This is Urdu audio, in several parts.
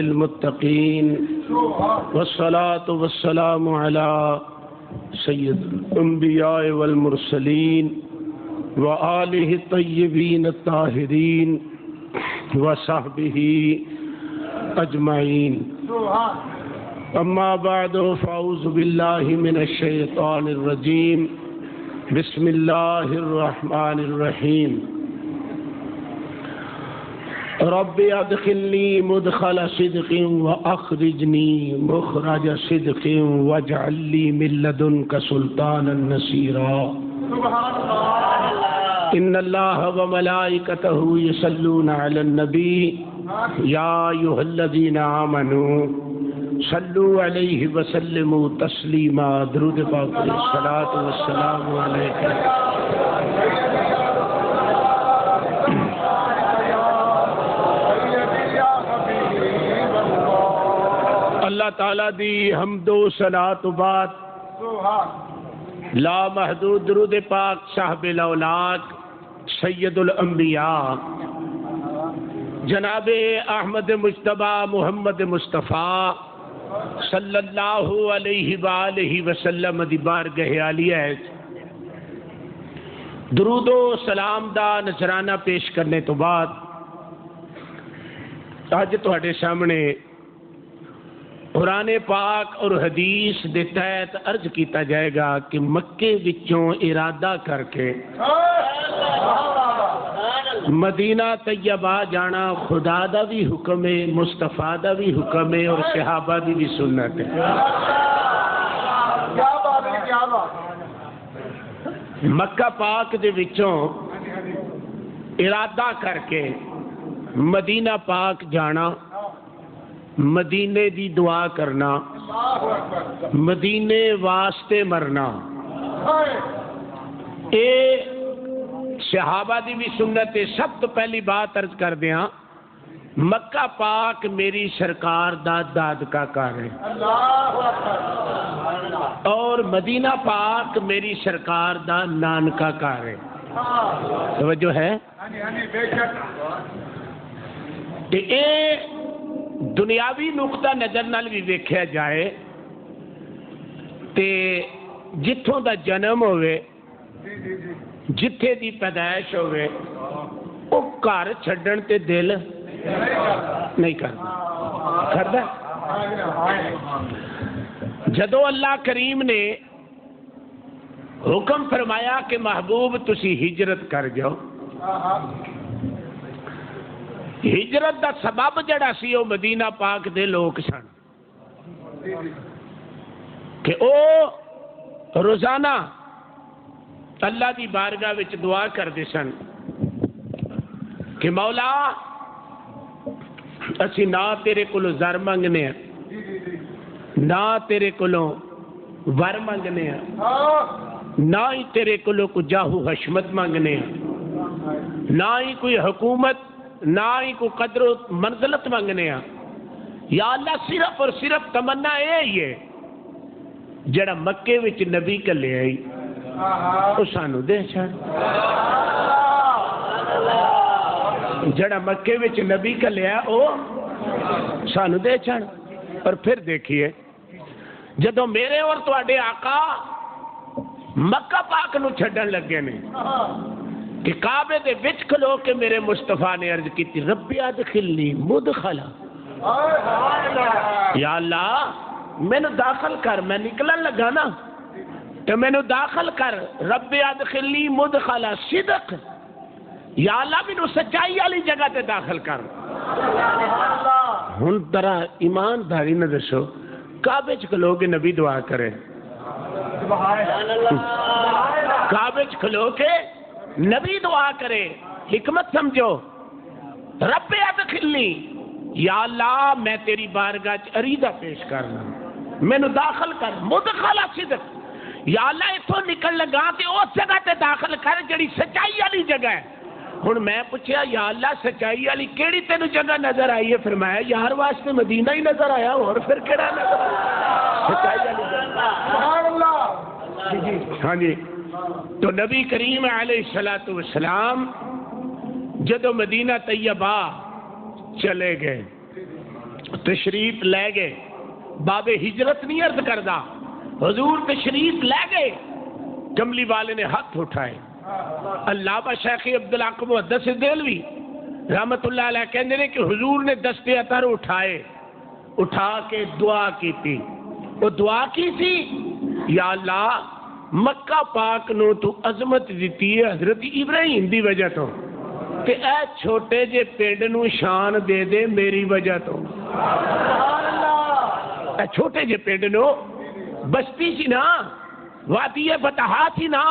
المتقین والصلاة والسلام علی سید الانبیاء والمرسلین وآلہ الطیبین الطاہرین وصحبہ اجمعین اما بعد فاعوذ باللہ من الشیطان الرجیم بسم اللہ الرحمن الرحیم رب ادخلنی مدخل صدق واخرجنی مخرج صدق واجعل لی من لدنک سلطانا نصیرا ان اللہ وملائکتہ یصلون علی النبی یا ایھا الذین آمنوا صلوا علیہ وسلموا تسلیما درود پاک الصلاۃ والسلام علیکم۔ اللہ تعالیٰ دی حمد و صلاۃ و بعد لا محدود درود پاک صاحب الاولاق سید الانبیاء جناب احمد مجتبی محمد مصطفیٰ صلی اللہ علیہ وآلہ وسلم دی بارگاہ عالیہ درود و سلام دا نذرانہ پیش کرنے تو بعد آج تہاڈے سامنے قرآن پاک اور حدیث دے تحت عرض کیتا جائے گا کہ مکے وچوں ارادہ کر کے مدینہ طیبہ جانا خدا دا بھی حکم ہے، مصطفیٰ دا بھی حکم ہے اور صحابہ دی بھی سنت ہے۔ مکہ پاک دے وچوں ارادہ کر کے مدینہ پاک جانا، مدینے دی دعا کرنا، مدینے واسطے مرنا، اے صحابہ دی بھی سنت ہے۔ سب تو پہلی بات عرض کر دیاں، مکہ پاک میری سرکار دا داد کا کار ہے اور مدینہ پاک میری سرکار دا نان کا کار ہے۔ توجہ ہے؟ اے دنیاوی نقطہ نظر نال بھی ویکھیا جائے تے جتھوں دا جنم ہوئے، جتھے دی پیدائش ہوئے، او گھر چھڈن تے دل نہیں کردا۔ جدو اللہ کریم نے حکم فرمایا کہ محبوب تسی ہجرت کر جاؤ، ہجرت دا سبب جڑا سی او مدینہ پاک دے لوگ سن کہ او روزانہ اللہ دی بارگاہ وچ دعا کردے سن کہ مولا اسی نہ تیرے کولوں زر منگنے ہیں، نہ تیرے کولوں ور منگنے ہیں، نہ ہی تیرے کولوں کوئی جاہو حشمت منگنے ہیں، نہ ہی کوئی حکومت، نہ ہی کوئی قدر و منزلت منگنے ہیں۔ یا اللہ صرف اور صرف تمنا ہی ہے جڑا مکے وچ نبی کلے آئی او سانو دے چھڑ، جڑا مکے وچ نبی کلے آ او سانو دے چھڑ۔ اور پھر دیکھیے جدو میرے اور تواڈے آقا مکہ پاک نو چھڈن لگے نے کہ کعبے دے وچ کھلو کے میرے مصطفیٰ نے عرض کی تھی رب ادخلنی مدخلا، یا اللہ مینو داخل کر، میں نکلن لگا نا تو مینو داخل کر، رب ادخلنی مدخلا صدق، یا اللہ مینو سچائی والی جگہ تے داخل کر۔ ہن ترا ایمانداری نہ دسو کعبے چ کھلو کے نبی دعا کرے، کعبے چ کھلو کے نبی دعا کرے، حکمت سمجھو۔ رب ادخلنی، یا اللہ میں تیری بارگاہ چ عریضہ پیش کرنا، مینو داخل کر، مدخل صدق، یا اللہ اتوں نکل لگا تے اس جگہ تے داخل کر جڑی سچائی والی جگہ ہے۔ ہن میں پوچھیا یا اللہ سچائی والی کیڑی تینوں جگہ نظر آئی ہے؟ فرمایا یار واسطے مدینہ ہی نظر آیا، اور پھر کیڑا نظر آیا؟ سچائی والی جگہ۔ سبحان اللہ۔ ہاں جی، تو نبی کریم علیہ السلام جدو مدینہ طیبہ چلے گئے تشریف لے گئے. باب ہجرت نہیں عرض کردہ, حضور تشریف لے گئے. کملی والے نے ہاتھ اٹھائے. علامہ شیخ عبدالحق محدث دہلوی رحمت اللہ علیہ کہتے ہیں کہ حضور نے دست اطہر اٹھائے, اٹھا کے دعا کی تھی. وہ دعا کی تھی, یا اللہ مکہ پاک نو تو عظمت دیتی ہے حضرت ابراہیم دی وجہ تو, تے اے چھوٹے جے پنڈ نو شان دے دے میری وجہ تو. اے چھوٹے جے پنڈ نو بستی سی نا, وادی بتہا سی نا,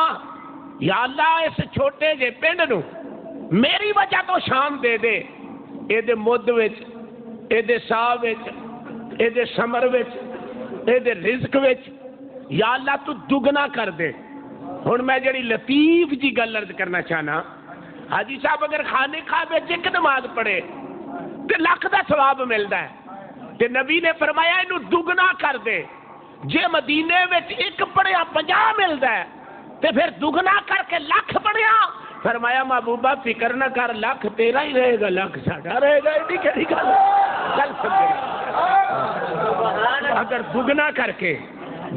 یا اللہ اس چھوٹے جے پنڈ نو میری وجہ تو شان دے دے. اے دے مد وچ, اے دے ساہ وچ, اے دے سمر وچ, اے دے رزق وچ یا اللہ تو دگنا کر دے. ہن میں جڑی لطیف جی گل عرض کرنا چاہنا, حاجی صاحب اگر خانے کعبے ایک نماز پڑھے تے لاکھ دا ثواب ملدا ہے, تے نبی نے فرمایا اینو دگنا کر دے. جے مدینے وچ ایک پڑھیا 50 ملدا ہے تے پھر دگنا کر کے لاکھ پڑھیا. فرمایا محبوبہ فکر نہ کر, لاکھ تیرا ہی رہے گا, لاکھ ساڈا رہے گا. ایڈی کیڑی گل گل سمجھ. اگر دگنا کر کے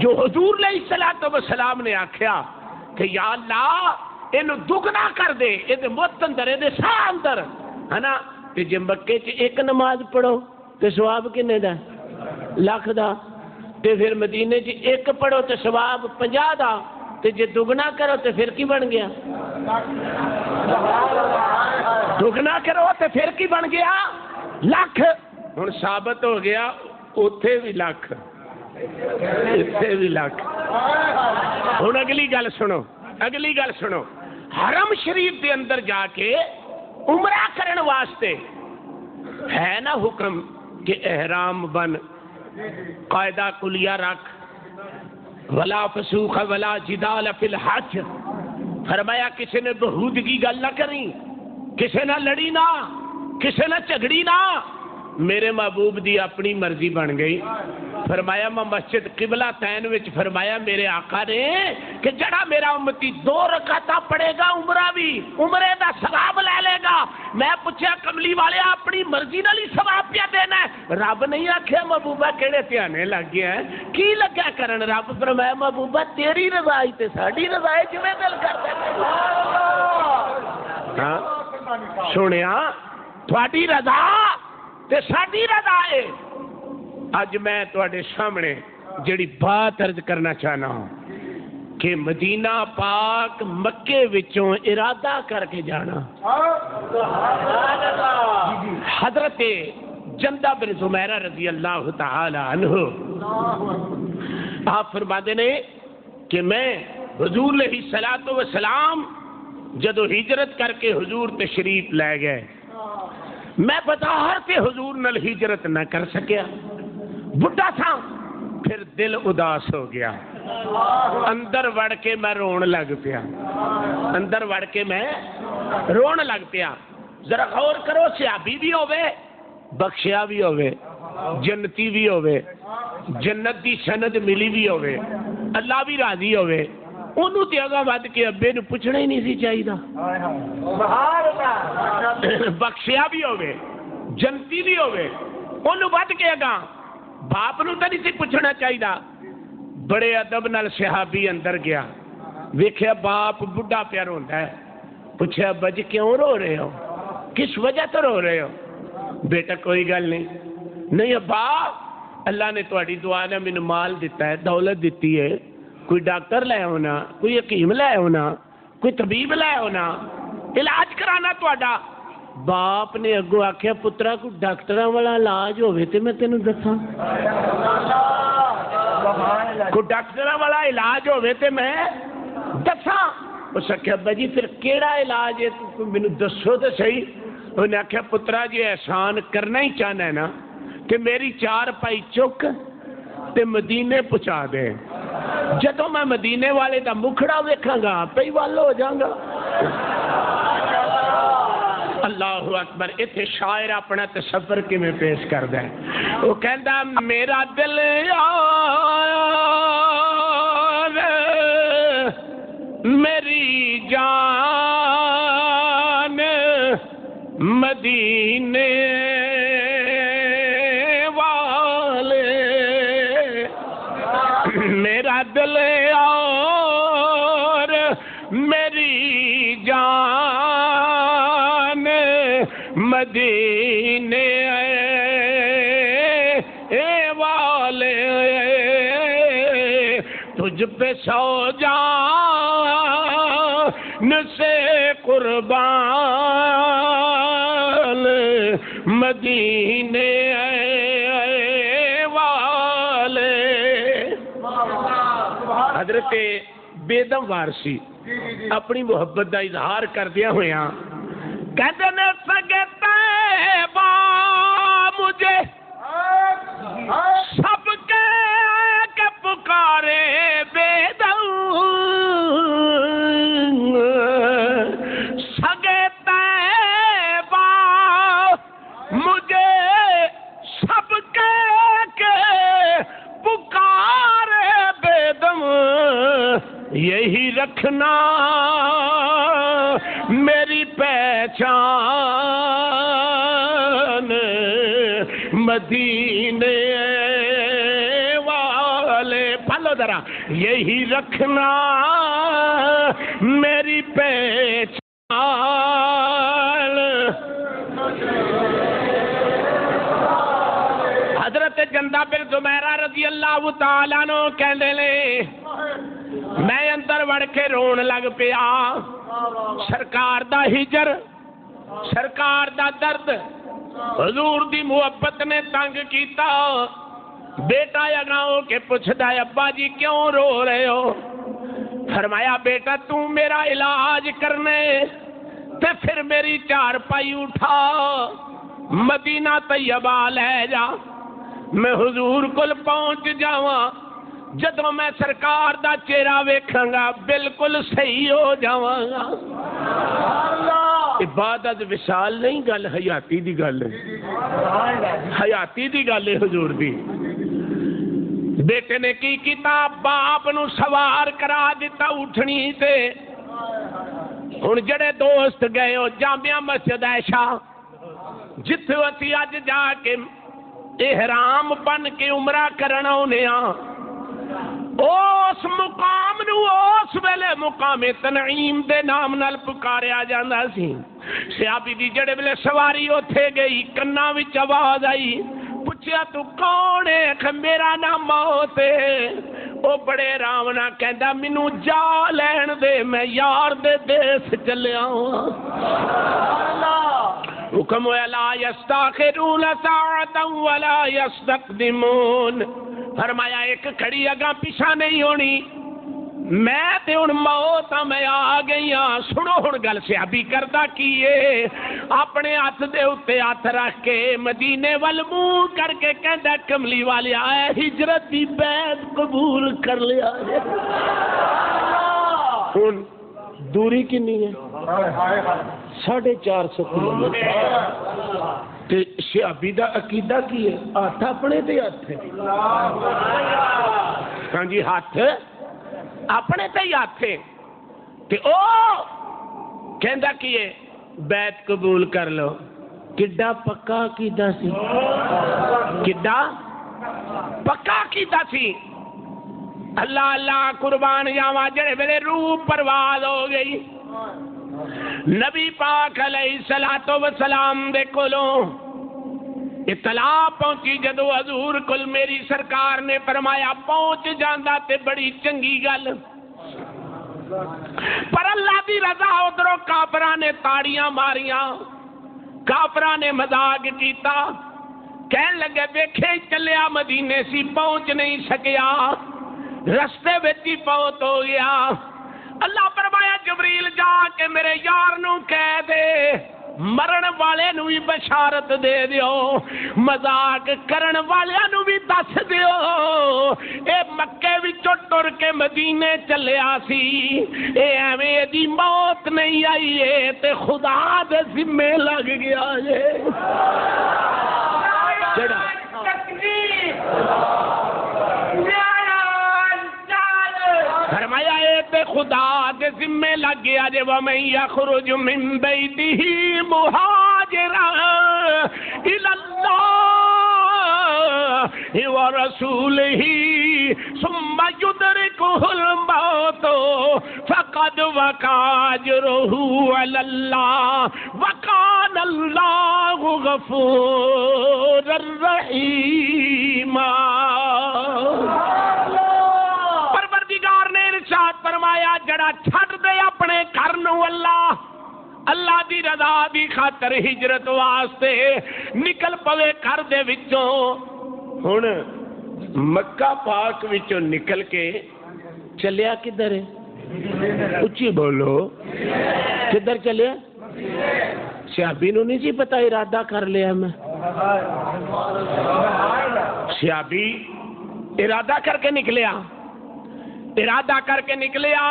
جو حضور علیہ الصلوۃ والسلام نے آکھیا کہ یا اللہ اینو دگنا کر دے, اے دے مت اندر, اے دے ساہ اندر, ہے نا. تے جے مکے چ ایک نماز پڑھو تے ثواب کنے دا؟ لاکھ دا. تے پھر مدینے چ ایک پڑھو تے ثواب 50 دا. تے جے دگنا کرو تے پھر کی بن گیا؟ دگنا کرو تے پھر کی بن گیا؟ لاکھ. ہن ثابت ہو گیا اوتھے بھی لاکھ, اتنے بھی لاکھ. ہن اگلی گل سنو, اگلی گل سنو. حرم شریف دے اندر جا کے عمرہ کرن واسطے ہے نا حکم کہ احرام بن, قاعدہ کلیہ رکھ, ولا فسوق ولا جدال فی الحج. فرمایا کسی نے بہودگی گل نہ کریں, کسی نہ لڑی نہ, کسی نہ جھگڑی نہ. میرے محبوب دی اپنی مرضی بن گئی. فرمایا میں مسجد قبلہ تین وچ فرمایا میرے آقا نے کہ جڑا میرا امتی 2 رکعتاں پڑھے گا عمرہ بھی عمرے دا ثواب لے لے گا. میں پوچھا کملی والے اپنی مرضی نال ہی ثواب پیا دینا ہے؟ رب نہیں آکھیا محبوبہ کیڑے دھیانے لگ گیا ہے, کی لگا کرن. رب فرمایا محبوبہ تیری رضا ہی تے ساڈی رضا ہے, جویں دل کردا. ہاں سنیا, تھوڑی رضا تے ساڈی رضا ہے. اج میں تواڈے سامنے جڑی بات عرض کرنا چاہنا ہوں کہ مدینہ پاک مکے وچوں ارادہ کر کے جانا. حضرت جندہ بن زمیرہ رضی اللہ تعالی عنہ آپ فرماتے نے کہ میں حضور علیہ الصلوۃ والسلام جدو ہجرت کر کے حضور تشریف لے گئے, میں بظاہر تے حضور نال ہجرت نہ کر سکیا, بڑھا تھا. پھر دل اداس ہو گیا, اندر وڑ کے میں رون لگ پیا, اندر وڑ کے میں رون لگ پیا. ذرا غور کرو, صحابی بھی ہوئے, بخشیا بھی ہوئے, جنتی بھی ہوئے, جنت دی سند ملی بھی ہوئے, اللہ بھی راضی ہوئے, انہوں تے اگا ود کے ابے نو پوچھنا ہی نہیں سی چاہیے. بخشیا بھی ہوئے, جنتی بھی ہوئے, انہوں ود کے اگا باپ نو تو نہیں سی پوچھنا چاہیے. بڑے ادب نال صحابی اندر گیا, ویکھیا باپ بڑھا پیا روندا ہے. پوچھا ابا جی کیوں رو رہے ہو, کس وجہ تو رو رہے ہو؟ بیٹا کوئی گل نہیں ابا, اللہ نے تہاڈی دعا نے مینوں مال دیتا ہے, دولت دیتی ہے, کوئی ڈاکٹر لے ہونا, کوئی حکیم لے ہونا, کوئی طبیب لے ہونا, علاج کرانا تہاڈا. باپ نے اگوں آخیا پترا کوئی ڈاکٹراں والا علاج ہوے تے میں تینوں دساں, کوئی ڈاکٹراں والا علاج ہوے تے میں دساں. اس آخیا ابا جی پھر کیڑا علاج ہے, مینوں دسو تے صحیح. انہیں آخیا پترا جی احسان کرنا ہی چاہنا ہے نا کہ میری 4 پائی چک تے مدینے پہنچا دے. جدوں میں مدینے والے دا مکھڑا ویکھاں گا پئی وال ہو جاں گا. اللہ اکبر. اتنے شاعر اپنا تصور کیویں پیش کردا ہے, وہ کہندا میرا دل میری جان مدینے دل اور میری جان مدینے والے تجھ پہ سو جان سے قربان مدینے والے. حضرت بیدم وارسی اپنی محبت دا اظہار کردیا ہویا کہتے نے سگے طیبہ مجھے سب کے پکارے بیدم سگے طیبہ مجھے سب کے پکارے بیدم یہی رکھنا میری پہچان مدینے والے. پھلو ذرا یہی رکھنا میری پہچان. حضرت جندہ بن زمیرہ رضی اللہ تعالیٰ عنہ کہندے نے میں اندر وڑ کے رون لگ پیا. سرکار دا ہجر سرکار دا درد حضور دی محبت نے تنگ کیتا. بیٹا اگاؤں کے پوچھدا ابا جی کیوں رو رہے ہو؟ فرمایا بیٹا تو میرا علاج کرنے تے پھر میری چارپائی اٹھا مدینہ طیبہ لے جا میں حضور کل پہنچ جاواں. جدوں میں سرکار دا چہرہ ویکھاں گا بالکل صحیح ہو جاواں گا. عبادت وصال نہیں گل حیاتی دی گل ہے. حیاتی دی گل ہے حضور دی. بیٹے نے کی کیتا باپ نو سوار کرا دیتا اٹھنی تے. ہن جڑے دوست گئے ہو جامعہ مسجد عائشہ جتھے اسی اج جا کے احرام بن کے عمرہ کرنا ہونے ہاں اس مقام نو اس ویلے مقام تنعیم دے نام نال پکاریا جاندا سی. صحابی دی جڑے ویلے سواری اوتھے گئی کنا وچ آواز آئی پوچھیا تو کون ہے؟ کہ میرا نام موت ہے. او بڑے آرام نال کہندا مینوں جا لین دے میں یار دے دیس چلیا ہاں. حکم ہویا لا یستاخرون ساعتا ولا یستقدمون. فرمایا ایک کھڑی اگاں پیچھا نہیں ہونی. میں تے ہن موت میں آ گئی ہاں. سنو ہن گل صحابی کردا کیے اپنے ہاتھ دے اوتے ہاتھ رکھ کے مدینے ول منہ کر کے کہندا کملی والیا اے ہجرت دی بیعت قبول کر لیا ہے. ہن دوری کنی ہے 450 کلومیٹر. صحابی دا عقیدہ کی ہے ہاتھ اپنے تے ہاتھ ہے. ہاں جی ہاتھ اپنے تے ہی ہاتھ ہے. تے او کہندا کی ہے بیعت قبول کر لو. کڈا پکا عقیدہ سی. کڈا پکا عقیدہ سی. اللہ اللہ قربان جاواں جڑے ویلے روح پرواز ہو گئی نبی پاک علیہ الصلوۃ والسلام دے کولوں اطلاع پہنچی جدو حضور کل میری سرکار نے فرمایا پہنچ جاندہ تے بڑی چنگی گل. پر اللہ دی رضا ادھروں کافراں نے تاڑیاں ماریاں کافراں نے مذاق کیتا. کہن لگے ویکھے چلیا مدینے سی پہنچ نہیں سکیا رستے وچ ہی فوت ہو گیا. اللہ فرمایا جبریل جا کے میرے یار نو کہہ دے مرن والے نو بھی بشارت دے دیو مذاق کرن والے نو بھی دس دیو اے مکے وچوں ٹر کے مدینے چلیا سی اے ایویں دی موت نہیں آئی اے تے خدا دے ذمے لگ گیا اے. فرمایا اے تے خدا دے ذمے لگ گیا جے وَمَن يَخْرُجُ مِن بَيْتِهِ مُهَاجِرًا إِلَى اللَّهِ ورسولہ ثم يدركه الموت فقد وقع اجرہ علی اللہ وکان اللہ غفورا رحیما۔ پروردگار نے ارشاد فرمایا جڑا چھڈ دے اپنے گھر نو اللہ دی رضا دی خاطر ہجرت واسطے نکل پوے گھر دے وچوں، ہن مکہ پاک وچوں نکل کے چلیا کدھر ہے؟ اچھی بولو، کدھر چلے؟ صحابی نو نہیں جی پتا ارادہ کر لیا میں، صحابی ارادہ کر کے نکلیا، ارادہ کر کے نکلیا،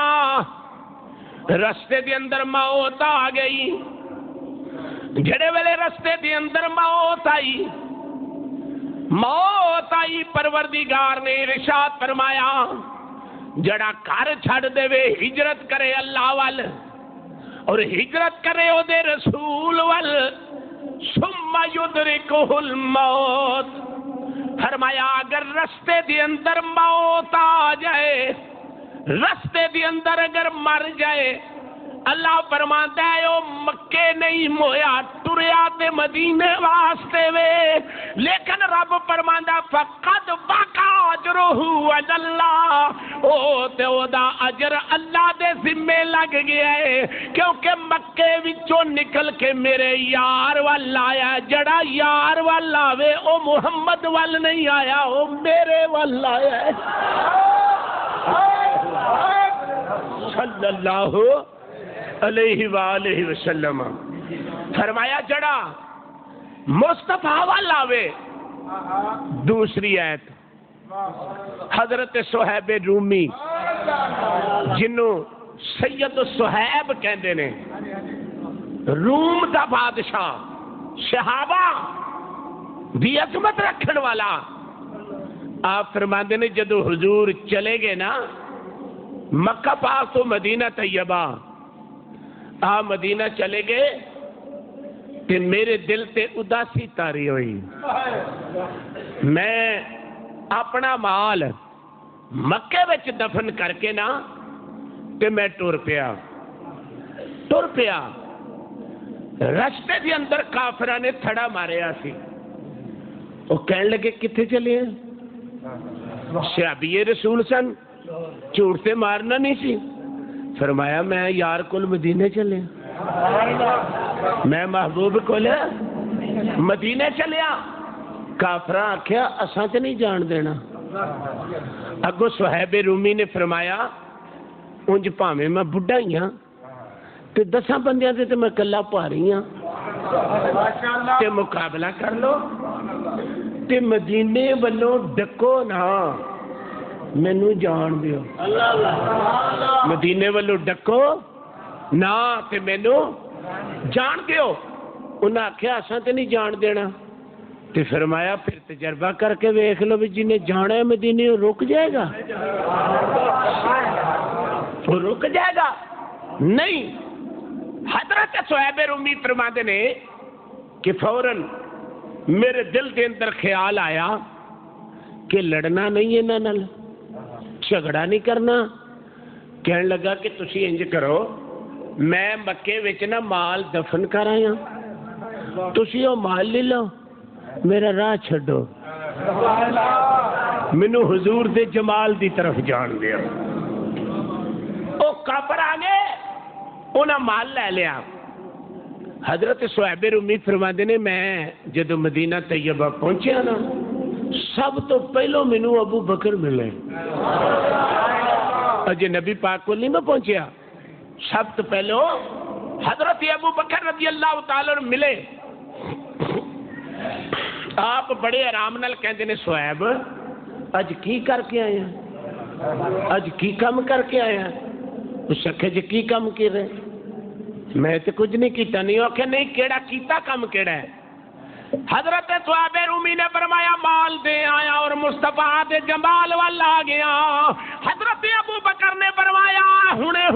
رستے دے اندر موت آ گئی، جڑے ویلے رستے دے اندر موت آئی پروردگار نے ارشاد فرمایا جڑا گھر چھڑ دے وے ہجرت کرے اللہ وال اور ہجرت کرے او دے رسول وال ثم یدرکہ الموت، فرمایا اگر رستے دے اندر موت آ جائے، رستے دے اندر اگر مر جائے، اللہ فرماتا ہے او مکے نہیں مویا ٹریا تے مدینے واسطے وے، لیکن رب فرماندا فقد وقع اجرہ علی اللہ، او تے او دا اجر اللہ دے ذمے لگ گیا ہے، کیونکہ مکے وچوں نکل کے میرے یار وال آیا، جڑا یار وال آوے او محمد وال نہیں آیا، او میرے وال آیا ہے صلی اللہ علیہ وآلہ وسلم۔ فرمایا جڑا مصطفیٰ والا آوے، دوسری آیت حضرت صہیب رومی جنوں سید صہیب کہندے نے، روم دا بادشاہ، صحابہ دی عظمت رکھن والا، آپ فرماندے نے جدو حضور چلے گئے نا مکہ پاک تو مدینہ طیبہ، آپ مدینہ چلے گئے تے میرے دل تے اداسی تاری ہوئی، میں اپنا مال مکے وچ دفن کر کے نا تے میں ٹر پیا، رستے دے اندر کافراں نے تھڑا ماریا سی، وہ کہنے لگے کتنے چلے ہیں؟ صحابی رسول سن، جھوٹ سے مارنا نہیں سی، فرمایا میں یار کل مدینے چلے، میں محبوب کل مدینے چلیا، کافراں آکھیا اساں تے نہیں جان دینا، اگو صہیب رومی نے فرمایا انج پاویں میں بڈھا ہی ہاں تے 10 بندیاں تے میں کلا پاری ہاں تے مقابلہ کر لو تے مدینے والوں ڈکو نہ، مینوں جان دیو، مدینے والوں ڈکو نہ تے مینوں جان دیو، انہاں آکھیا اساں تے نہیں جان دینا، تے فرمایا پھر تجربہ کر کے ویکھ لو بھی جنہیں جانا ہے مدینے وہ رک جائے گا، وہ رک جائے گا نہیں۔ حضرت صہیب رومی فرماتے نے کہ فوراً میرے دل کے اندر خیال آیا کہ لڑنا نہیں ہے نال، جھگڑا نہیں کرنا، کہنے لگا کہ تسی انج کرو میں مکے وچ نا مال دفن کر آیا، تسی وہ مال لے لو، میرا راہ چھڈو، مینوں حضور دے جمال دی طرف جان دیا۔ او کافر آ گئے، انہاں مال لے لیا۔ حضرت صہیب رومی فرماندے نے میں جدو مدینہ طیبہ پہنچیا نا سب تو پہلو مینوں ابو بکر ملے، اجے نبی پاک کو نہیں میں پہنچیا، سب تو پہلو حضرت ابو بکر رضی اللہ تعالی عنہ ملے۔ آپ بڑے آرام نال کہندے نے صہیب اج کی کر کے آیا، اج کی کام کر کے آیا؟ اس آخیا جی کی کام کر رہے؟ میں تو کچھ نہیں کیتا، نہیں آخیا نہیں کیڑا کیتا کام کیڑا ہے؟ حضرت صہیب رومی نے فرمایا مال دے آیا اور مصطفیٰ دے جمال والا آ گیا۔ حضرت ابو بکر نے فرمایا ہنے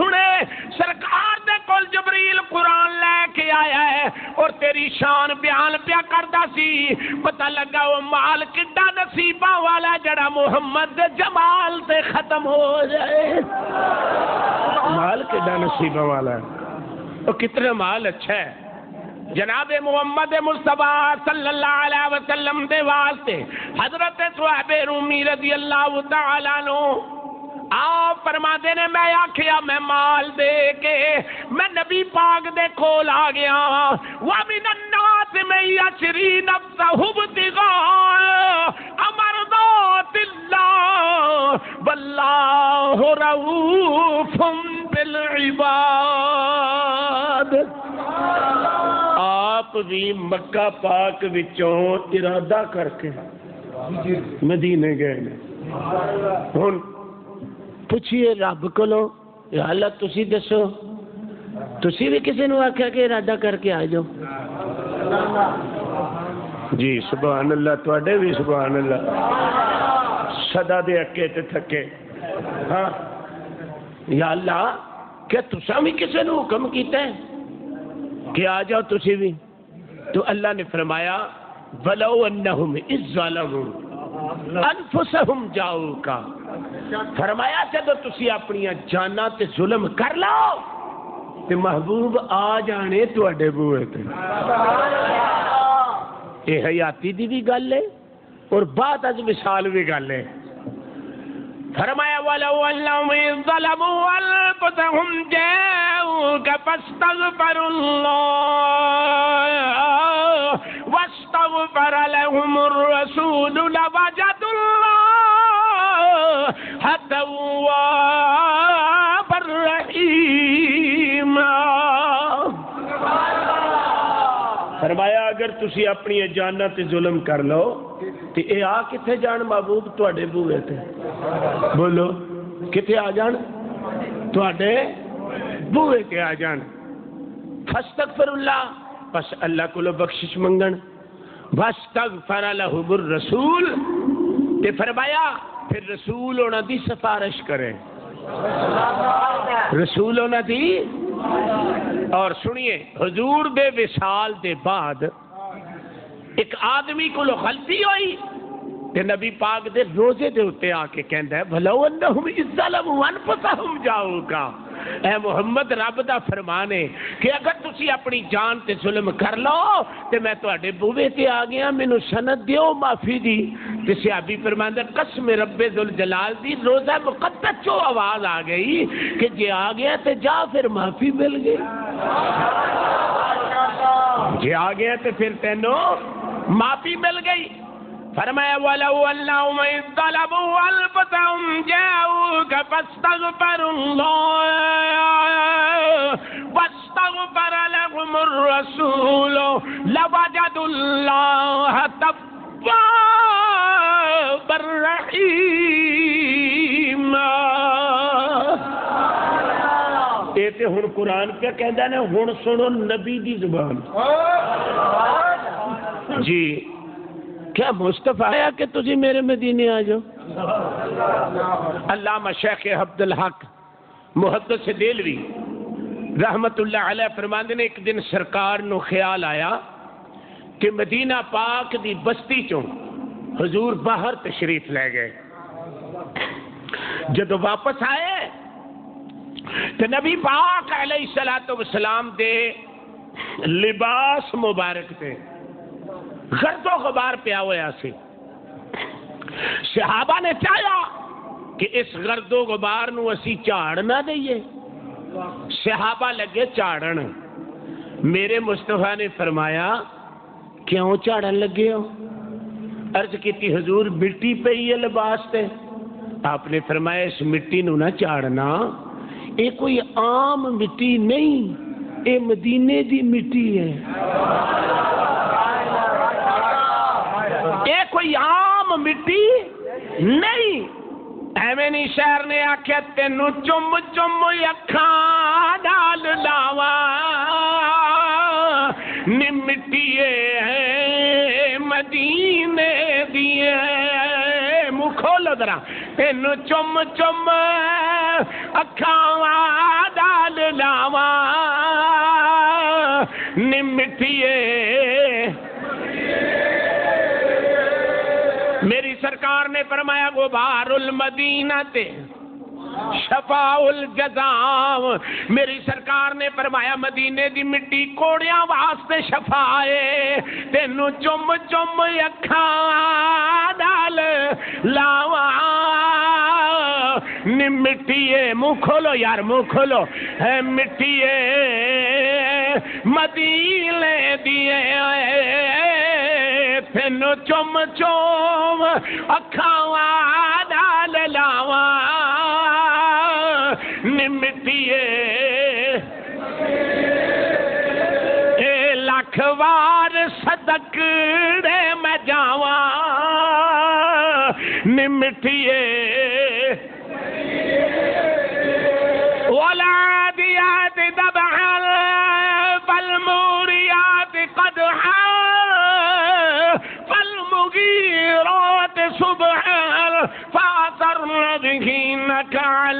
سرکار دے کول جبریل قرآن لے کے آیا آیا ہے اور تیری شان بیان پیا کردا سی، پتہ لگا وہ مال کڈا نصیباں والا جڑا محمد دے جمال تے ختم ہو جائے۔ مال کڈا نصیباں والا ہے، وہ کتنا مال اچھا ہے۔ جناب محمد مصطفیٰ صلی اللہ علیہ وسلم دے واسطے حضرت صہیب رومی رضی اللہ تعالیٰ عنہ آپ فرماتے نے میں آکھیا میں مال دے کے میں نبی پاک دے کول آ گیا، وَمِنَ النَّاسِ مَن يَشْرِي نَفْسَهُ ابْتِغَاءَ مَرْضَاتِ اللَّهِ وَاللَّهُ رَءُوفٌ بِالْعِبَادِ۔ آپ بھی مکہ پاک وچوں ارادہ کر کے مدینے گئے نے، ہن پوچھئے رب کولو یا اللہ تسی دسو تسی بھی کسی نے آکھیا کہ ارادہ کر کے آ جاؤ؟ جی سبحان اللہ، تواڈے بھی سبحان اللہ، صدا دے اکے تے تھکے۔ ہاں یا اللہ کیا تساں بھی کسی نے حکم کیتا ہے کہ آ جاؤ تسی بھی؟ تو اللہ نے فرمایا وَلَوْ أَنَّهُمْ إِذْ ظَلَمُوا أَنفُسَهُمْ جَاءُوكَ، فرمایا جب تسی اپنی جاناں تے ظلم کر لو تے محبوب آ جانے تواڈے بوئے تے۔ یہ حیاتی دی بھی گل ہے اور بعد از مثال بھی گل ہے۔ فرمایا وَلَوْ أَنَّهُمْ إِذْ ظَلَمُوا أَنفُسَهُمْ جَاءُوكَ فَاسْتَغْفَرُوا اللَّهَ وَاسْتَغْفَرَ لَهُمُ الرَّسُولُ لَوَجَدُوا اللَّهَ تَوَّابًا رَحِيمًا۔ فرمایا اگر تسی اپنی جاناں تے ظلم کر لو تے اے آ کتے جان محبوب تواڈے بوئے تے؟ بولو کتے آ جان؟ تواڈے بوئے تے آ جان۔ فاستغفر اللہ، بس اللہ کو بخشش منگن، واستغفر لہم الرسول، تے فرمایا پھر رسول انہاں دی سفارش کرے، رسول انہاں دی۔ اور سنیے حضور دے وصال دے بعد ایک آدمی کو غلطی ہوئی تے نبی پاک دے روزے دے اتے آ کے کہندا ہے وَلَوْ أَنَّهُمْ إِذْ ظَلَمُوا أَنفُسَهُمْ جَاءُوكَ، اے محمد رب دا فرمان ہے کہ اگر تسی اپنی جان تے ظلم کر لو تے میں تواڈے بوئے تے آ گیا، مینوں سند دیو معافی دی۔ تے صحابی فرماندا قسم رب ذوالجلال دی روزہ مقدس چو آواز آ گئی کہ جے آ گیا تے جا پھر معافی مل گئی، جے آ گیا تے پھر تینوں معافی مل گئی۔ فرمایا وَلَوْ أَنَّهُمْ إِذْ ظَلَمُوا أَنفُسَهُمْ جَاءُوكَ فَاسْتَغْفَرُوا اللَّهَ وَاسْتَغْفَرَ لَهُمُ الرَّسُولُ لَوَجَدُوا اللَّهَ تَوَّابًا رَحِيمًا۔ اے تے ہن قرآن کیا کہندا نے، ہن سنو نبی دی زبان۔ جی کیا مصطفیٰ آیا کہ تجھے میرے مدینے آ جاؤ؟ علامہ شیخ عبد الحق محدث دہلوی رحمت اللہ علیہ فرماندے نے ایک دن سرکار نو خیال آیا کہ مدینہ پاک دی بستی چوں حضور باہر تشریف لے گئے، جدو واپس آئے تو نبی پاک علیہ السلام دے لباس مبارک تے گرد و غبار پیا ہوا سی۔ صحابہ نے چاہیا کہ اس گرد و غبار نو اسی جھاڑ نہ دئیے، صحابہ لگے جھاڑن، میرے مصطفیٰ نے فرمایا کیوں جھاڑن لگے ہو؟ عرض کی حضور مٹی پئی ہے لباس تے۔ آپ نے فرمایا اس مٹی نو نہ جھاڑنا، یہ کوئی عام مٹی نہیں، یہ مدینے دی مٹی ہے، یہ کوئی عام مٹی نہیں۔ ایویں نہیں شہر نے آکھیا تینوں چم چم اکھاں ڈال لاواں، نی مٹی ہے مدینے دی، منہ کھولو ذرا، تینوں چم چم اکھاں ڈال لاواں، مٹھیے میری سرکار نے فرمایا غبار المدینہ تے شفاء الجزام، میری سرکار نے فرمایا مدینے دی مٹی کوڑیاں واسطے شفائے، تینوں چم چم اکھاں نال لاواں نی مٹیے، منہ کھولو یار منہ کھولو، ہے مٹیے مدینے دیے تینوں چم چم اکھاں نال لاواں نمٹیے اے لاکھ وار صدقڑے میں جاواں نمٹیے والعادیات ضبحا فالموریات قدحا فالمغیرات صبحا فأثرن به نقعا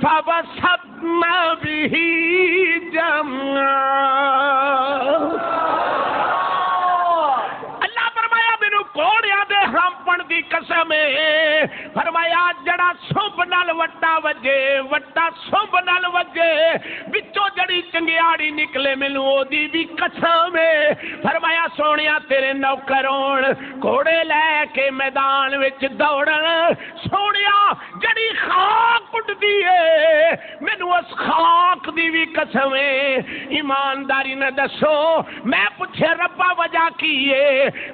فوسطن به جمعا۔ اللہ فرمایا مینوں کوڑیاں دے ہرمپن دی قسم ہے، فرمایا جڑا سنب نال وٹا وجے، وٹا سنب نال وجے، وچوں جڑی چنگیاڑی نکلے مینوں او دی بھی قسم ہے، فرمایا سونیا تیرے نوکر ہون گھوڑے لے کے میدان وچ دوڑن، سونیا جڑی خاک اٹھدی ہے مینوں اس خاک دی بھی قسم ہے، ایمانداری نہ دسو میں پوچھے ربا وجہ کی ہے،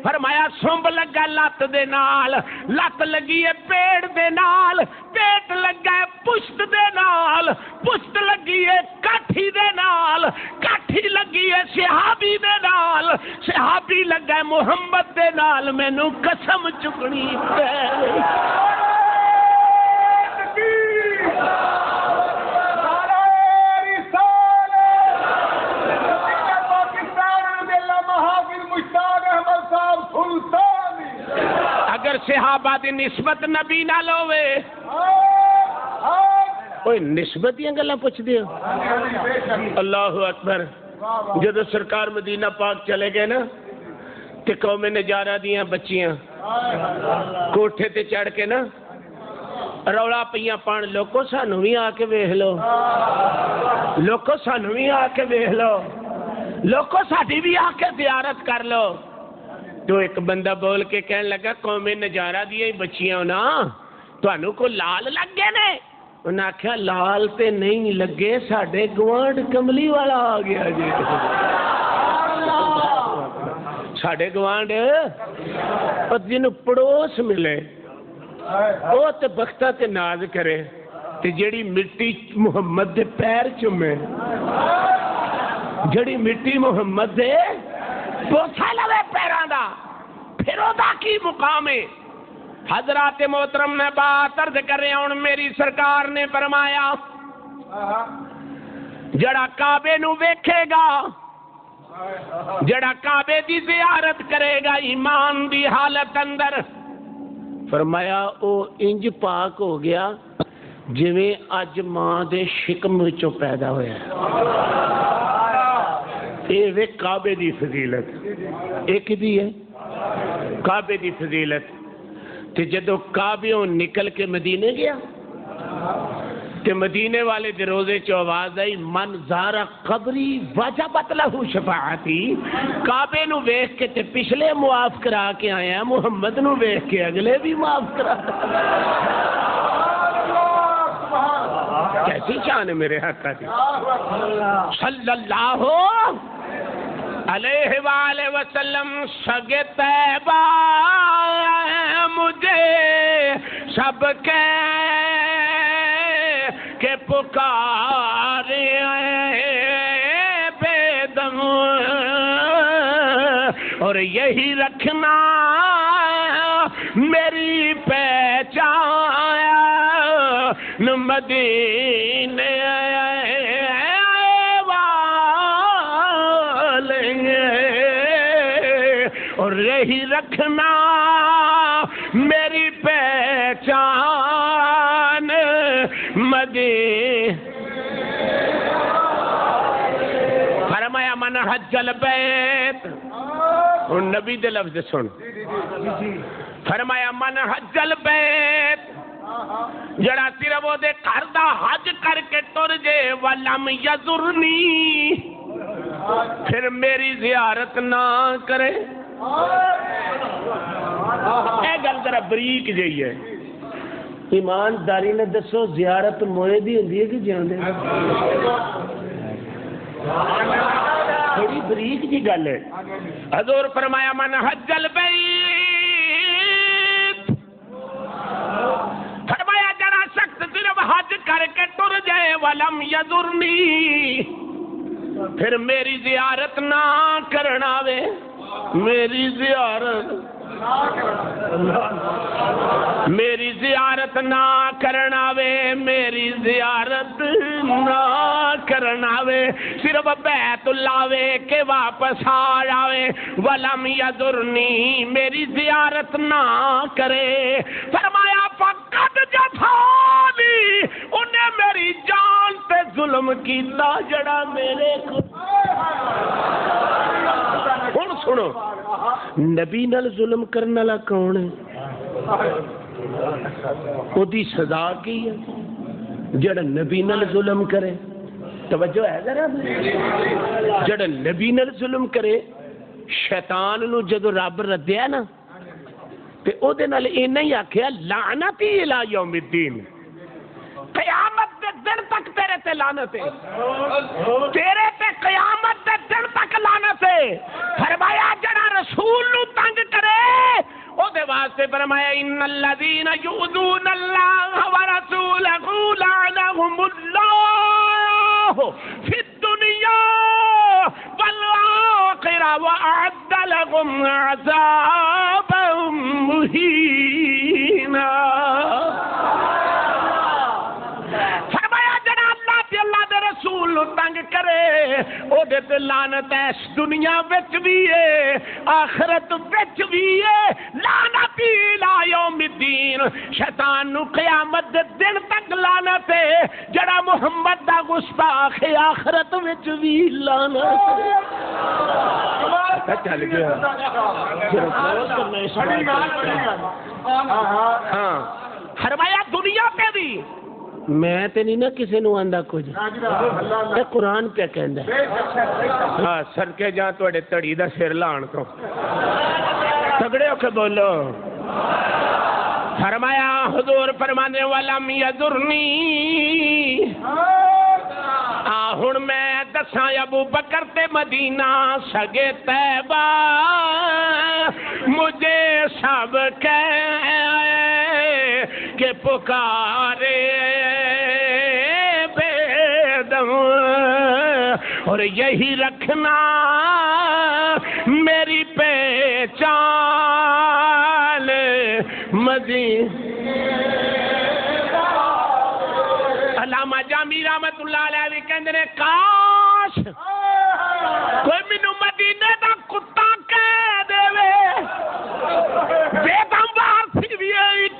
فرمایا سنب لگا لت دے نال، لت لگی ہے پیڑ دے نال، پیٹ لگا ہے پشت دے نال، پشت لگی ہے کاٹھی دے نال، کاٹھی لگی ہے صحابی دے نال، صحابی لگا ہے محمد دے نال، مینوں قسم چکنی پے اگر صحابہ دی نسبت نبی نہ لوے کوئی نسبت ہی گلاں پوچھ دیو۔ اللہ اکبر، جدو سرکار مدینہ پاک چلے گئے نا تے قوم نجارہ دیاں بچیاں کوٹھے تے چڑھ کے نا رولا پیاں پان، لوکو سانو بھی آ کے ویکھ لو، لوکو سانو بھی آ کے ویکھ لو، لوکو ساڈی بھی آ کے زیارت کر لو۔ تو ایک بندہ بول کے کہنے لگا قوم نجارہ دیے بچیاں نا تانوں کو لال لگ گئے نے؟ انہوں نے آکھیا لال تے نہیں لگے، ساڈے گوانڈ کملی والا آ گیا جی، ساڈے گوانڈ جنوں پڑوس ملے وہ تے بختہ تے ناز کرے، تے جڑی مٹی محمد دے پیر چومے، جڑی مٹی محمد دے بوسا لوے پیران دا، پھر او دا کی مقام ہے۔ حضرات محترم نے بات عرض کر رہے ہیں، میری سرکار نے فرمایا جڑا کعبے نو ویکھے گا، جڑا کعبے دی زیارت کرے گا ایمان دی حالت اندر، فرمایا او انج پاک ہو گیا جویں اج ماں دے شکم وچوں پیدا ہویا ہے۔ یہ وے کعبے دی فضیلت، ایک دی ہے کعبے دی فضیلت۔ تے جدو کعبیوں نکل کے مدینے گیا تے مدینے والے دے روزے چو آواز آئی من زارا قبری وجبت لہو شفاعتی، کعبے نو ویکھ کے تے پچھلے معاف کرا کے آیا، محمد نو ویکھ کے اگلے بھی معاف کرا۔ کیسی شان ہے میرے آقا دی صلی اللہ علیہ وآلہ وسلم۔ سگ طیبہ مجھے سب کہ پکارے بے دم، اور یہی رکھنا میری پہچان مدینے اور یہی رکھنا میری پہچان فرمایا من حج حج البیت. ہن نبی دے لفظ سن. فرمایا من حج البیت جڑا صرف وہ دے گھر دا حج کر کے ٹر جے ولم یزرنی پھر میری زیارت نہ کرے. اے گل ذرا بریک جئی ہے. ایمانداری نے دسو زیارت موئے دی ہوندی ہے کہ جیوندے؟ بڑی بریک جی گل ہے. حضور فرمایا من حج البیت فرمایا جڑا شخص صرف حج کر کے ٹر جائے ولم یزرنی پھر میری زیارت نہ کرنا وے. میری زیارت نہ کرنا وے. میری زیارت نہ کرنا وے. صرف بیت اللہ وے کہ واپس آ جاوے. ولم یزرنی میری زیارت نہ کرے. فرمایا فقط جفانی انہیں میری جان پہ ظلم کیتا جڑا میرے کو. ہن سنو نبی نال ظلم کرنے والا کون ہے؟ او دی سزا کی ہے جڑا نبی نال ظلم کرے. توجہ ہے ذرا. جڑا نبی نال ظلم کرے شیطان نو جدو رب ردیا نا تے او دے نال اینا ہی آکھیا لعنتی الی یوم الدین. قیامت دے دن تک تیرے تے لعنت ہے. تیرے تے قیامت دے دن تک لعنت ہے. فرمایا جڑا رسول نو تنگ کرے او دے واسطے فرمایا ان الذین یؤذون اللہ ورسولہ لعنہم اللہ فی الدنیا والآخرہ وأعد لهم عذابا مہینا. رسول تنگ کرے او دے تے لعنت ہے. دنیا وچ بھی ہے آخرت وچ بھی ہے. لعنت الی یوم الدین. شیطان نو قیامت دے دن تک لعنت ہے. جڑا محمد دا گستاخ ہے آخرت وچ بھی لعنت ہے. چل گیا. ہاں فرمایا دنیا پہ بھی میں تے نہیں نا کسی نو آندا کچھ. اے قرآن پہ کہندا ہے. ہاں سڑکے جا تواڈے تڑی دا سر لان تو تگڑے ہو کے بولو. فرمایا حضور فرمانے ولم یزرنی. ہن میں دساں ابو بکر تے مدینہ سگے طیبہ مجھے سب کہ پکارے بے دم اور یہی رکھنا میری پہچان. علامہ جامی رحمت اللہ علیہ بھی کہندے نے کاش کوئی مینوں مدینے دا کتا کہہ دے بے دم بار سی بھی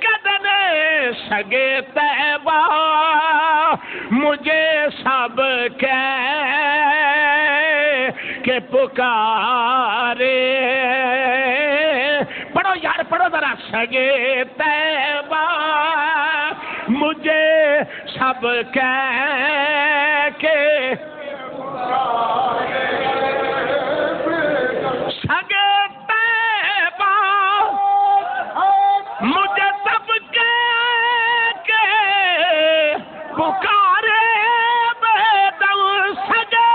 کہندے سگے طیبہ مجھے سب کہ پکارے. پڑھو یار پڑھو ذرا. سگے طیبہ مجھے سب کہ سگے طیبہ مجھے سب کہ پکارے بے دم. سگے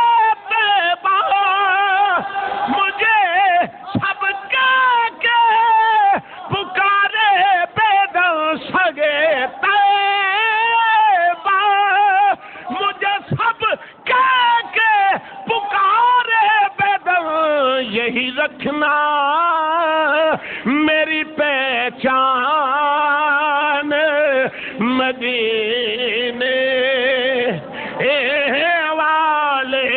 طیبہ مجھے سب کہ پکارے بے دم. سگے یہی رکھنا میری پہچان مدینے والے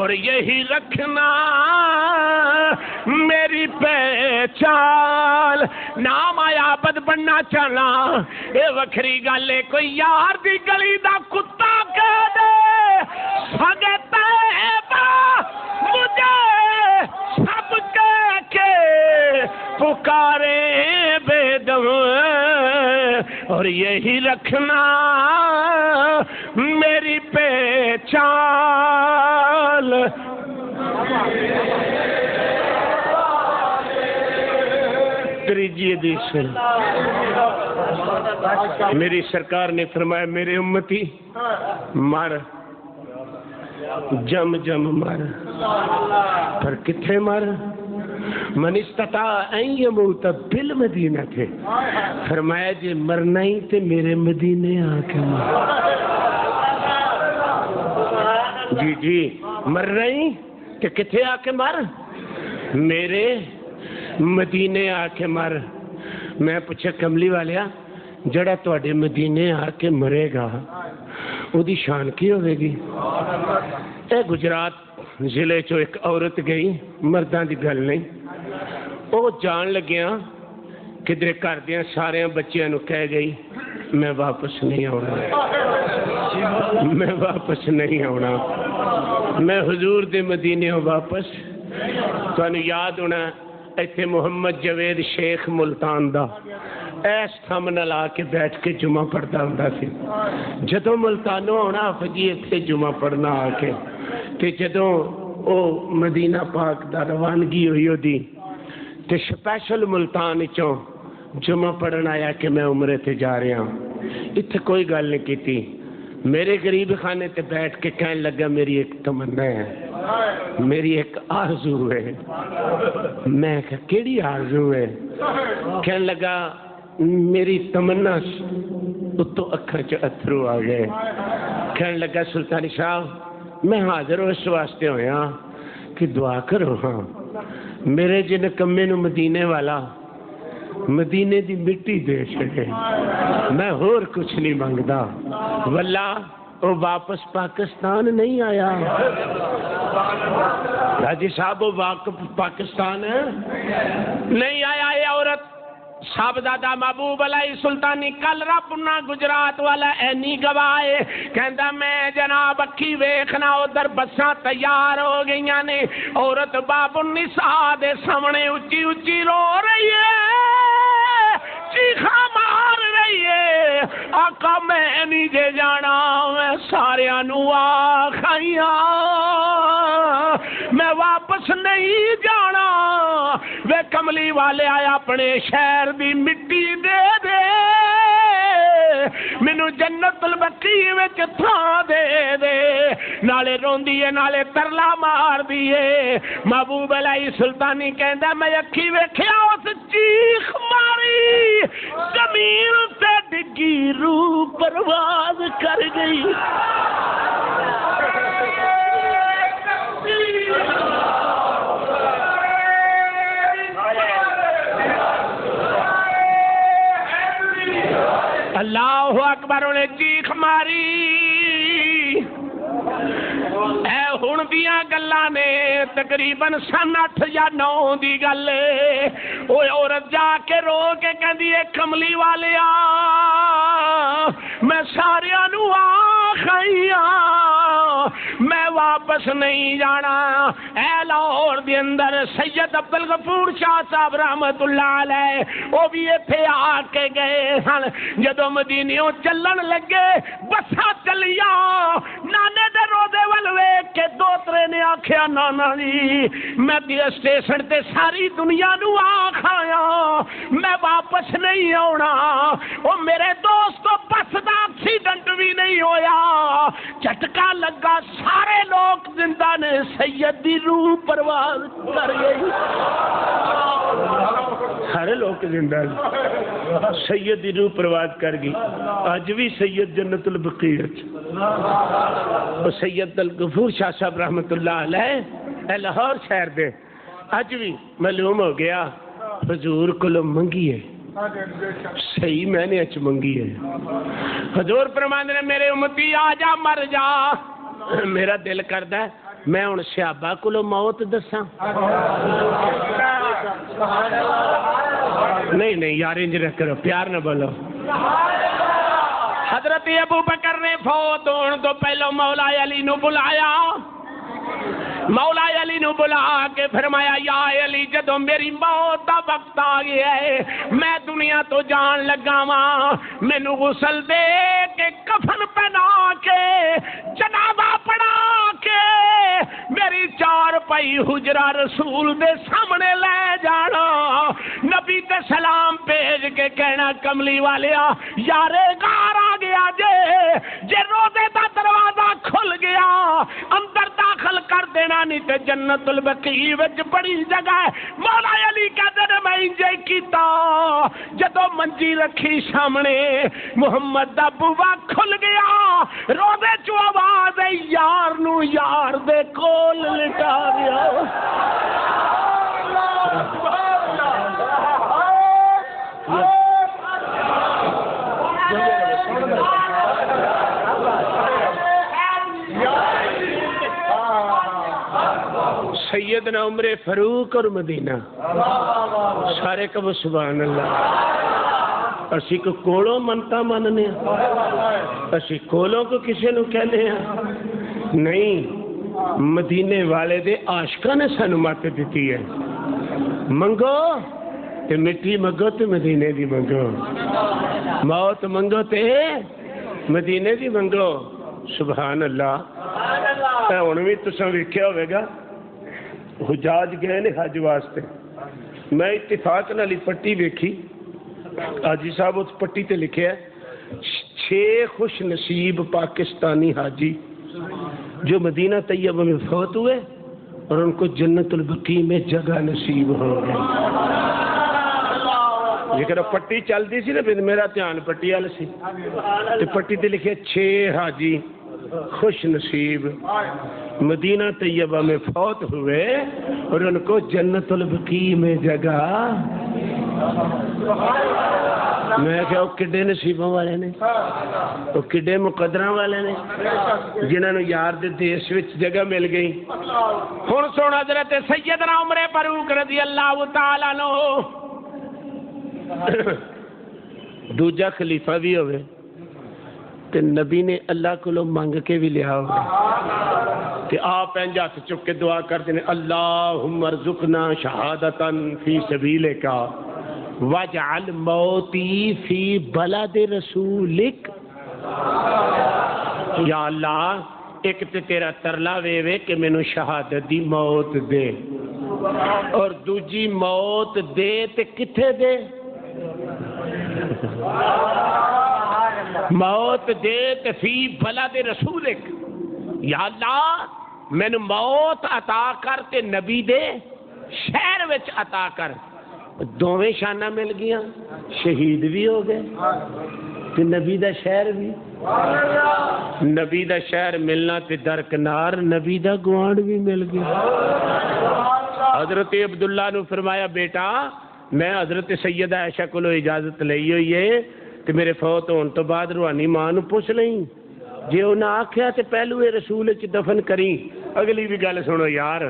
اور یہی رکھنا میری پہچان. نام آیا بد بننا چاہنا اے وکھری گل ہے. کوئی یار دی گلی دا کتا کہہ دے سگے طیبہ پکارے بے دم اور یہی رکھنا میری پہچان تریجی حدیث سے میری سرکار نے فرمایا میرے امتی مر جم جم مر پر کتھے مر من استطاع ان یموت بالمدینہ تھے فرمایا جی مرنا ہی تے میرے مدینے آ کے مر جی مرنا ہی کہ کتھے آ کے مر میرے مدینے آ کے مر میں پوچھا کملی والیا جڑا تواڈے مدینے آ کے مرے گا او دی شان کی ہوئے گی اے گجرات ضلع چو ایک عورت گئی مرداں دی گل نہیں وہ جان لگیا کدھر کر دیا سارے بچیاں نو کہہ گئی میں واپس نہیں آنا میں واپس نہیں آنا میں حضور دے مدینے واپس تو یاد ہونا ایتھے محمد جوید شیخ ملتان دا ایس تھمن لا کے بیٹھ کے جمعہ پڑھتا ہوں سی جدوں ملتانوں ہونا فجی ایتھے جمعہ پڑھنا آ کے تے جدوں او مدینہ پاک دا روانگی ہوئی ہو دی تے سپیشل ملتان چوں جمعہ پڑھنا آیا کہ میں عمرے تے جا رہا ہوں اتھے کوئی گل نہیں کیتی میرے غریب خانے تے بیٹھ کے کہنے لگا میری ایک تمنا ہے میری ایک آرزو ہے میں کہا کیڑی آرزو ہے کہنے لگا میری تمنا تو اکھاں چ اتھرو آ گئے کہنے لگا سلطانی صاحب میں حاضر ہوں اس واسطے ہویا کہ دعا کرو ہاں میرے جن کمے نو مدینے والا مدینے دی مٹی دے چھڑے میں اور کچھ نہیں مانگدا واللہ وہ واپس پاکستان نہیں آیا راجی صاحب وہ واقف پاکستان نہیں آیا یہ عورت صاحبزادہ محبوب علیہ سلطانی کل رب نہ گجرات والا اینی گواہے کہندا میں جناب اکھی ویکھنا ادھر بساں تیار ہو گئیاں نے عورت باب النساء دے سامنے اچھی اچھی رو رہی ہے چیخا مار رہی ہے آقا میں نہیں جے جانا میں سارے نو آکھائیاں میں واپس نہیں جانا وے کملی والے آیا اپنے شہر دی مٹی دے دے مینو جنت البقیع وچ تھاں دے دے نالے روندی ہے نالے ترلا مار دیے محبوب علیہ سلطانی کہندا میں اکھی ویکھیا اس چیخ ماری زمین تے ڈگی روح پرواز کر گئی اللہ اکبر انہیں چیخ ماری اے ہن دیاں گلاں نے تقریباً سن 8 یا 9 دی گل او عورت جا کے رو کے کہندی اے کملی والیا میں ساریاں نو آکھائیاں میں واپس نہیں جانا اے لاہور دے اندر سید عبدالغفور شاہ صاحب رحمت اللہ علیہ وہ بھی ایتھے آ کے گئے ہن جدو مدینیوں چلن لگے بساں چلیا نانے دے روزے ول ویکھ کے دوترے نے آکھیا نانا جی میں اسٹیشن تے ساری دنیا نو آکھایا میں واپس نہیں آنا او میرے دوست کو بس دا ایکسیڈنٹ بھی نہیں ہویا جھٹکا لگا سارے لوگ زندہ نے سید دی روح پرواز کر گئی سارے لوگ زندہ سید دی روح پرواز کر گئی آج بھی سید جنت البقیع سید الغفور شاہ صاحب رحمت اللہ علیہ لاہور شہر دے آج بھی معلوم ہو گیا حضور کو منگی ہے صحیح میں نے اچ منگی ہے حضور فرماندے نے میرے امتی آ جا مر جا میرا دل کردا ہے میں ہن صحابہ کولوں موت دساں نہیں یار انج نہ کرو پیار نہ بولو حضرت ابو بکر نے فوت ہون تو پہلو مولا علی نو بلایا مولا علی نو بلا کے فرمایا یا علی جدوں میری موت دا وقت آ گیا ہے میں دنیا تو جان لگا واں مینوں غسل دے کے کفن پہنا کے جنازہ پڑھا کے میری چار پائی حجرہ رسول دے سامنے لے جانا نبی تے سلام بھیج کے کہنا کملی والیا یارے گار آ گیا جے روزے دا دروازہ کھل گیا اندر داخل کر دینا نہیں تے جنت البقیع وچ بڑی جگہ ہے مولا علی کہتے نے میں انجے کیتا جدو منجی رکھی سامنے محمد دا بوا کھل گیا روزے چو آواز ہے یار نو یار دے کول لٹا دیا سیدنا عمر فاروق اور مدینہ سارے کب سبحان اللہ اسی کو کولوں منتا مننے اسی کولوں کو کسی نو کہنے ہیں نہیں مدینے والے دے عاشقاں نے سانو مت دیتی ہے منگو تے مٹی منگو تے مدینے دی منگو موت منگو تے مدینے دی منگو سبحان اللہ ہن وی تساں ویکھیا ہوے گا حجاج گئے نے حج واسطے میں اتفاق نالی پٹی ویکھی حاجی صاحب اس پٹی تے لکھے ہے 6 خوش نصیب پاکستانی حاجی جو مدینہ طیبہ میں فوت ہوئے اور ان کو جنت البقیع میں جگہ نصیب ہو گئی لیکن پٹی چل دی سی نا میرا دھیان پٹی والے سی تے پٹی تے لکھے 6 حاجی خوش نصیب مدینہ طیبہ میں فوت ہوئے اور ان کو جنت البقیع میں جگہ میں کہا وہ کڈے نصیبوں والے نے وہ کڈے مقدراں والے نے جنہوں نے یار دے دیس وچ جگہ مل گئی ہن سن حضرت سیدنا عمر فاروق رضی اللہ تعالی عنہ دوجا خلیفہ بھی ہوئے تے نبی نے اللہ کو لو مانگ کے بھی لیا ہوگا کہ آپ انج ہاتھ چک کے دعا کرتے ہیں اللہم ارزقنا شہادتاً فی سبیلک واجعل موتی فی بلد رسولک یا اللہ ایک تے تیرا ترلا وے وے کہ مینوں شہادت دی موت دے اور دوجی موت دے تے کتھے دے موت دے تے فی بلد رسولک یا اللہ مینو موت عطا کر تے نبی دے شہر وچ عطا کر دوویں شانہ مل گیا شہید بھی ہو گئے تے نبی دا شہر بھی نبی دا شہر ملنا تے درکنار نبی دا گوانڈ بھی مل گیا حضرت عبداللہ نے فرمایا بیٹا میں حضرت سیدہ عائشہ کو اجازت لئی ہوئی ہے تے میرے فوت ہون تو بعد روحانی ماں نو پوچھ لیں جے انہاں آکھیا تے پہلو رسول وچ دفن کریں اگلی بھی گل سنو یار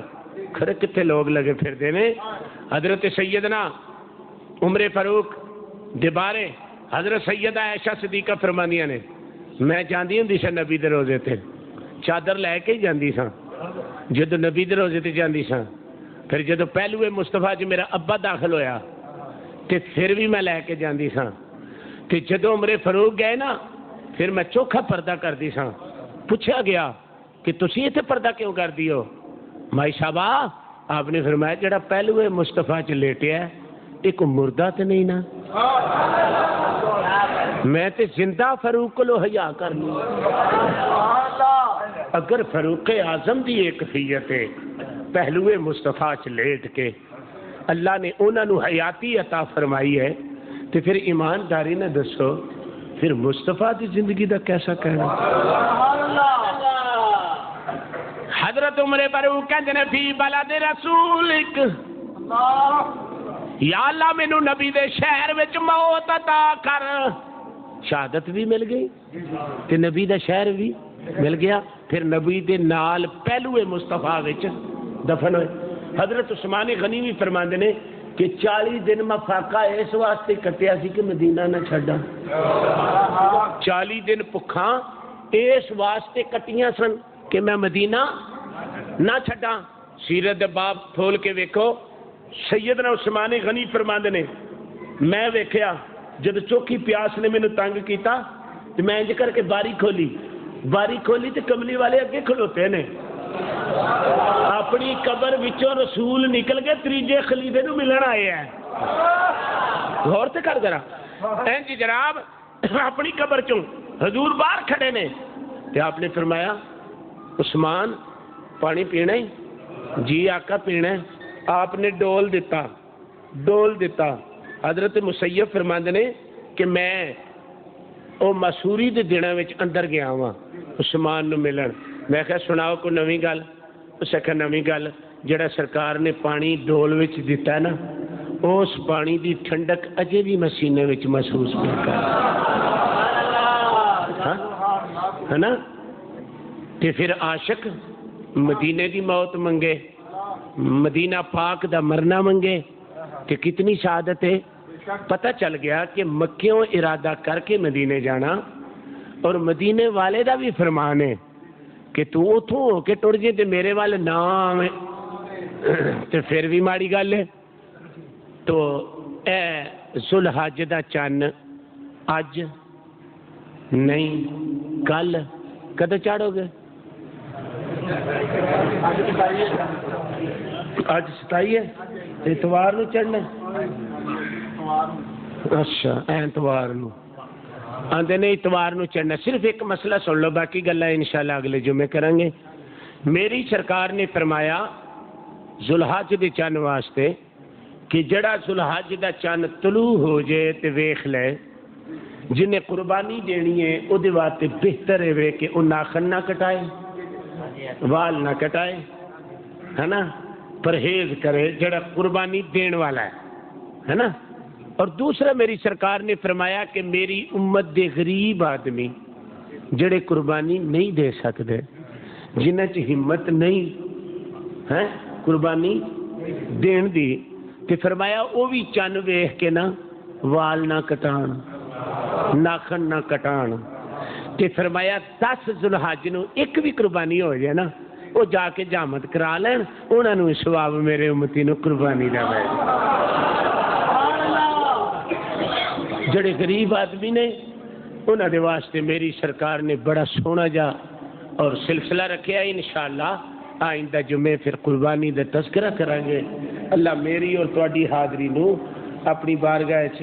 کھڑے کتنے لوگ لگے پھر دینے حضرت سیدنا عمر فاروق دے بارے حضرت سیدہ عائشہ صدیقہ فرمانیاں نے میں جاندی ہوں دیشا نبی دے روزے تے چادر لے کے ہی جاندی ساں جدو نبی دے روزے تے جاندی ساں پھر جدو پہلو مصطفیٰ جو میرا ابا داخل ہویا تے پھر بھی میں لے کے جاندی ساں تے جدو عمر فاروق گئے نا پھر میں چوکھا پردہ کر دی ساں پوچھا گیا کہ تسی ایتھے پردہ کیوں کر دیو مائی صاحبہ آپ نے فرمایا جڑا پہلو مصطفیٰ چ لیٹیا ہے ایک مردہ تے نہیں نا میں تے زندہ فاروق کو لو حیا کر لوں اگر فاروق اعظم دی ایک کیفیت ہے پہلو مصطفیٰ چ لیٹ کے اللہ نے انہاں نو حیاتی عطا فرمائی ہے تو پھر ایمانداری نے دسو پھر مصطفیٰ دی زندگی دا کیسا کہنا حضرت عمر فاروق کہندے نے فی بلد رسولک یا اللہ مینوں نبی دے شہر وچ موت عطا کر شہادت بھی مل گئی تے نبی دا شہر بھی مل گیا پھر نبی دے نال پہلو مصطفیٰ وچ دفن ہوئے حضرت عثمان غنی بھی فرماندے نے کہ 40 دن میں فاقہ اس واسطے کٹیا سی کہ مدینہ نہ چھڈا 40 دن بھکھاں اس واسطے کٹیاں سن کہ میں مدینہ نہ چھڈاں سیرت دے باب کھول کے ویکھو سیدنا عثمان غنی فرماندے نے میں ویکھیا جد چوکھی پیاس نے مینوں تنگ کیتا تے میں انج کر کے باری کھولی تے کملی والے اگے کھلوتے نے اپنی قبر وچوں رسول نکل کے تیجے خلیفے نو ملن آئے ہیں غور تے کر ذرا جی جناب اپنی قبر چوں حضور باہر کھڑے نے تے آپ نے فرمایا عثمان پانی پینا ہے جی آقا پینا ہے آپ نے ڈول دیتا حضرت مسیب فرماندے نے کہ میں او مسوری دے دنوں وچ اندر گیا ہوا عثمان نو ملن میں کہا سناؤ کو نویں گل اس آخیا نویں گل جڑا سرکار نے پانی ڈول وچ دیتا ہے نا اس پانی دی ٹھنڈک اجے بھی مسینے وچ محسوس پہ کر ہے نا تے پھر عاشق مدینے دی موت منگے مدینہ پاک دا مرنا منگے کہ کتنی سعادت ہے پتہ چل گیا کہ مکیوں ارادہ کر کے مدینے جانا اور مدینے والے دا بھی فرمان ہے کہ تو اتھوں ہو کے ٹر جے تے میرے والے نہ آویں تے پھر بھی ماڑی گل ہے تو اے ذوالحج دا چن اج نہیں کل کدے چاڑو گے اج 27 ہے اتوار نو چڑھنا اچھا ایتوار نو آندے نے اتوار نو چڑھنا صرف ایک مسئلہ سن لو باقی گلا انشاءاللہ اگلے جمعے کریں گے میری سرکار نے فرمایا ذوالحج دے چن واسطے کہ جڑا ذوالحج دا چن طلوع ہو جائے تے ویکھ لے جنہیں قربانی دینی ہے او دے واسطے بہتر ہے کہ او ناخن نہ کٹائے وال نہ کٹائے ہے نا پرہیز کرے جڑا قربانی دین والا ہے نا اور دوسرا میری سرکار نے فرمایا کہ میری امت دے غریب آدمی جڑے قربانی نہیں دے سکتے جنہ چ ہمت نہیں ہے قربانی دین دی تے فرمایا وہ بھی چن ویکھ کے نا وال نہ کٹان ناخن نہ کٹان تے فرمایا 10 ذوالحج نو ایک بھی قربانی ہو جائے نا وہ جا کے جامت کرا لین انہاں نو ثواب میرے امتی نو قربانی دا ہے جڑے غریب آدمی نے انہاں دے واسطے میری سرکار نے بڑا سونا جا اور سلسلہ رکھیا انشاءاللہ آئندہ جمعے پھر قربانی دا تذکرہ کریں گے اللہ میری اور تواڈی حاضری نو اپنی بارگاہ وچ